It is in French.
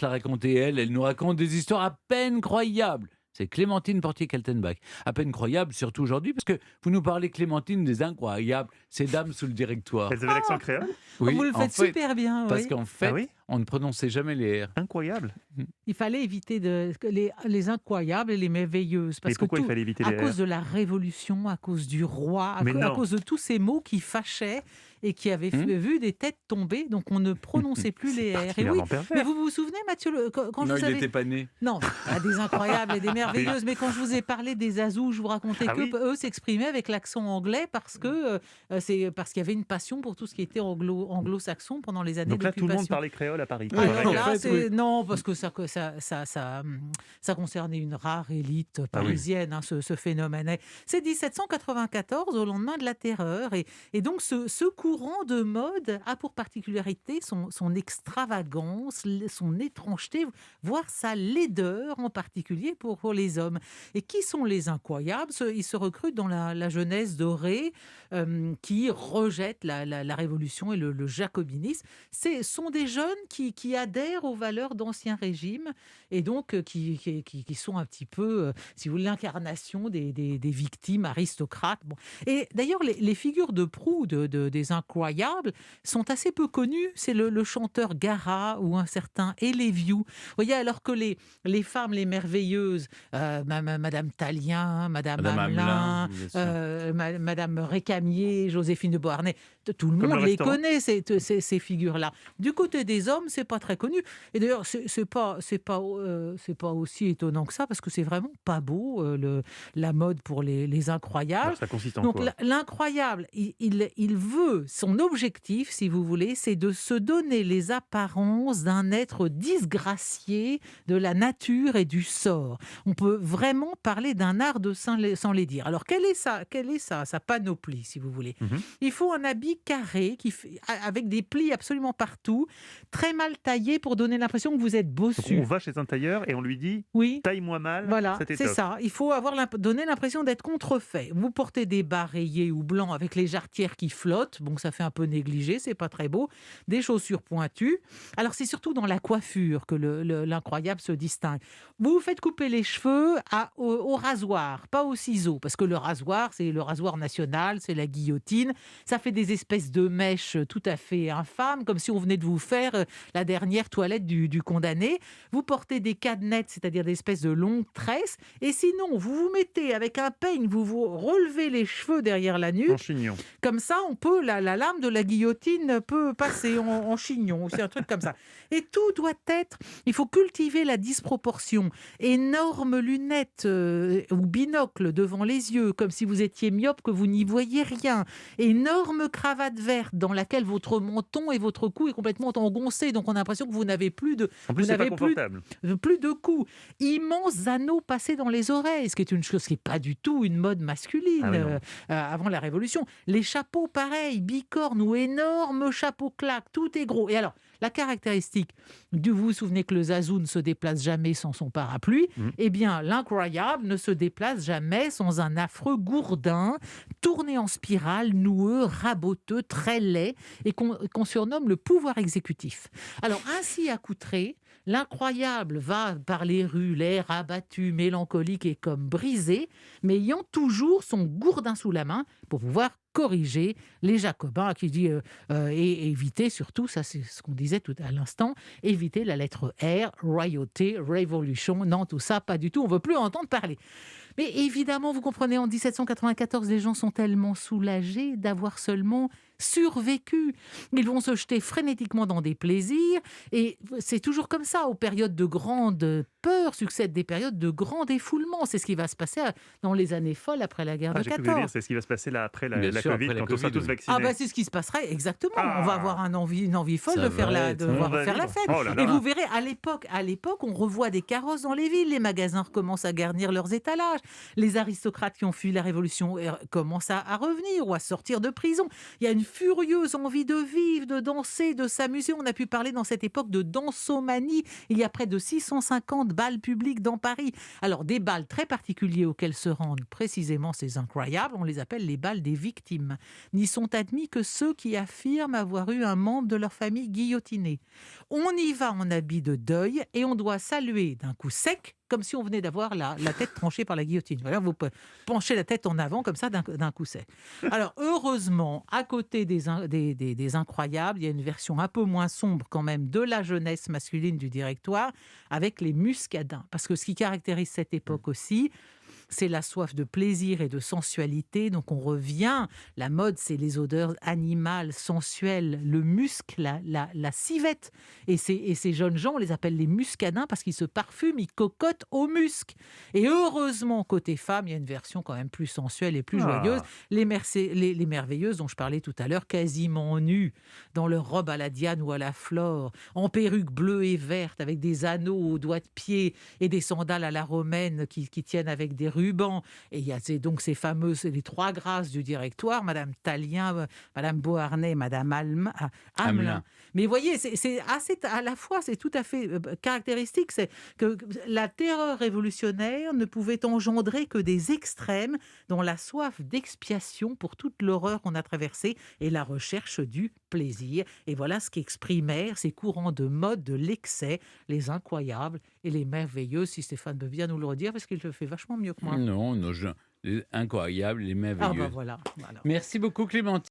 la raconter elle nous raconte des histoires à peine croyables. C'est Clémentine Portier-Kaltenbach. À peine croyable, surtout aujourd'hui, parce que vous nous parlez, Clémentine, des incroyables, ces dames sous le directoire. Elles avaient l'accent créole? Vous Oui, le en faites fait, super bien, parce oui. qu'en Ah fait, oui? on ne prononçait jamais les R. Incroyable. Il fallait éviter que les incroyables et les merveilleuses, Mais parce que pourquoi il fallait éviter à les cause R? de la Révolution, à cause du roi, Mais à non! cause de tous ces mots qui fâchaient et qui avaient Hmm. vu des têtes tomber, donc on ne prononçait plus C'est les R. Et oui, particulièrement mais pervers. vous vous souvenez, Mathieu, quand je Non, vous il avais... n'était pas né. Non, pas des incroyables et des Oui. merveilleuses, mais quand je vous ai parlé des Azous, je vous racontais Ah que oui? eux s'exprimaient avec l'accent anglais parce qu'il y avait une passion pour tout ce qui était anglo-saxon pendant les années Donc là, tout le monde d'occupation. parlait créole à Paris. Oui, C'est Alors vrai en que là, fait, oui. non, parce que ça concernait une rare élite Ah oui. parisienne, hein, ce phénomène. C'est 1794, au lendemain de la Terreur, et donc ce courant de mode a pour particularité son extravagance, son étrangeté, voire sa laideur en particulier pour les hommes. Et qui sont les incroyables? Ils se recrutent dans la jeunesse dorée qui rejette la Révolution et le jacobinisme. Ce sont des jeunes qui adhèrent aux valeurs d'Ancien Régime et donc qui sont un petit peu, si vous voulez, l'incarnation des victimes aristocrates. Bon. Et d'ailleurs, les figures de proue des incroyables sont assez peu connues. C'est le chanteur Gara ou un certain Eléviou. Vous voyez, alors que les femmes, les merveilleuses, Madame Tallien, Madame Madame Hamelin, Hamelin, bien sûr. Madame Récamier, Joséphine de Beauharnais, tout le comme le monde les restaurant? connaît, ces figures-là. Du côté des hommes, c'est pas très connu. Et d'ailleurs, c'est pas aussi étonnant que ça, parce que c'est vraiment pas beau, la mode pour les incroyables. Alors ça consiste en Donc quoi? l'incroyable, il veut, son objectif, si vous voulez, c'est de se donner les apparences d'un être disgracié de la nature et du sort. On peut vraiment parler d'un art de sans les dire. Alors quelle est sa panoplie, si vous voulez? Mmh. Il faut un habit carré avec des plis absolument partout, très mal taillé pour donner l'impression que vous êtes Donc on bossu. va chez un tailleur et on lui dit: Oui. «Taille-moi mal Voilà, cette c'est étoffe». ça. Il faut donner l'impression d'être contrefait. Vous portez des bas rayés ou blancs avec les jarretières qui flottent. Bon, ça fait un peu négligé, c'est pas très beau. Des chaussures pointues. Alors, c'est surtout dans la coiffure que l'incroyable se distingue. Vous vous faites couper les cheveux au rasoir, pas au ciseau, parce que le rasoir, c'est le rasoir national, c'est la guillotine. Ça fait des espèces de mèches tout à fait infâmes, comme si on venait de vous faire la dernière toilette du condamné. Vous portez des cadenettes, c'est-à-dire des espèces de longues tresses, et sinon, vous vous mettez avec un peigne, vous vous relevez les cheveux derrière la En nuque, chignon. comme ça, la lame de la guillotine peut passer en chignon, c'est un truc comme ça. Et tout doit être, il faut cultiver la disproportion. Énormes lunettes ou binocles devant les yeux, comme si vous étiez myope, que vous n'y voyez rien. Énorme cravate verte dans laquelle votre menton et votre cou est complètement engoncé, donc on a l'impression que vous n'avez plus de, En plus, vous c'est pas n'avez confortable. plus de cou. Immenses anneaux passés dans les oreilles, ce qui est une chose qui n'est pas du tout une mode masculine Ah oui, non. avant la Révolution. Les chapeaux, pareil, bicornes ou énormes chapeaux claques, tout est gros. Et alors, la caractéristique vous vous souvenez que le Zazou ne se déplace jamais sans son parapluie, Mmh. eh bien, l'incroyable ne se déplace jamais sans un affreux gourdin, tourné en spirale, noueux, raboteux, très laid, et qu'on surnomme le pouvoir exécutif. Alors, ainsi accoutré, l'incroyable va par les rues, l'air abattu, mélancolique et comme brisé, mais ayant toujours son gourdin sous la main pour pouvoir corriger les Jacobins, qui dit et éviter surtout, ça c'est ce qu'on disait tout à l'instant, éviter la lettre R, royauté, révolution, non tout ça pas du tout, on veut plus en entendre parler. Mais évidemment, vous comprenez, en 1794, les gens sont tellement soulagés d'avoir seulement survécu. Ils vont se jeter frénétiquement dans des plaisirs, et c'est toujours comme ça. Aux périodes de grande peur succèdent des périodes de grand défoulement. C'est ce qui va se passer dans les années folles après la guerre Ah, de j'ai cru que vous alliez 14. dire, c'est ce qui va se passer là après Bien la sûr, Covid, après la quand on sera Covid, tous oui. vaccinés. Ah bah c'est ce qui se passerait exactement. Ah. On va avoir une envie folle Ça de faire va être- de on voir va faire la vivre. fête. Oh là là. Et vous verrez, à l'époque, on revoit des carrosses dans les villes. Les magasins recommencent à garnir leurs étalages. Les aristocrates qui ont fui la Révolution commencent à revenir ou à sortir de prison. Il y a une furieuse envie de vivre, de danser, de s'amuser. On a pu parler dans cette époque de dansomanie. Il y a près de 650 bals publics dans Paris. Alors, des bals très particuliers auxquels se rendent précisément ces incroyables, on les appelle les bals des victimes. N'y sont admis que ceux qui affirment avoir eu un membre de leur famille guillotiné. On y va en habit de deuil et on doit saluer d'un coup sec, comme si on venait d'avoir la tête tranchée par la guillotine. Voilà, vous penchez la tête en avant comme ça d'un coup sec. Alors, heureusement, à côté des incroyables, il y a une version un peu moins sombre quand même de la jeunesse masculine du directoire avec les muscadins. Parce que ce qui caractérise cette époque aussi, c'est la soif de plaisir et de sensualité. Donc on revient, la mode, c'est les odeurs animales, sensuelles, le musc, la civette. Et ces jeunes gens, on les appelle les muscadins parce qu'ils se parfument, ils cocotent au musc. Et heureusement, côté femme, il y a une version quand même plus sensuelle et plus joyeuse. Les merveilleuses dont je parlais tout à l'heure, quasiment nues, dans leur robe à la Diane ou à la Flore, en perruque bleue et verte, avec des anneaux aux doigts de pied et des sandales à la romaine qui tiennent avec des rubans. Et il y a donc ces fameuses, les trois grâces du directoire, Madame Tallien, Madame Beauharnais, Madame Hamelin. Mais vous voyez, c'est assez, à la fois, c'est tout à fait caractéristique, c'est que la terreur révolutionnaire ne pouvait engendrer que des extrêmes dont la soif d'expiation pour toute l'horreur qu'on a traversée et la recherche du plaisir. Et voilà ce qu'exprimèrent ces courants de mode de l'excès, les incroyables et les merveilleux, si Stéphane veut bien nous le redire, parce qu'il le fait vachement mieux que moi. Non, les incroyables, les Ah merveilleux. ben voilà. Merci beaucoup Clémentine.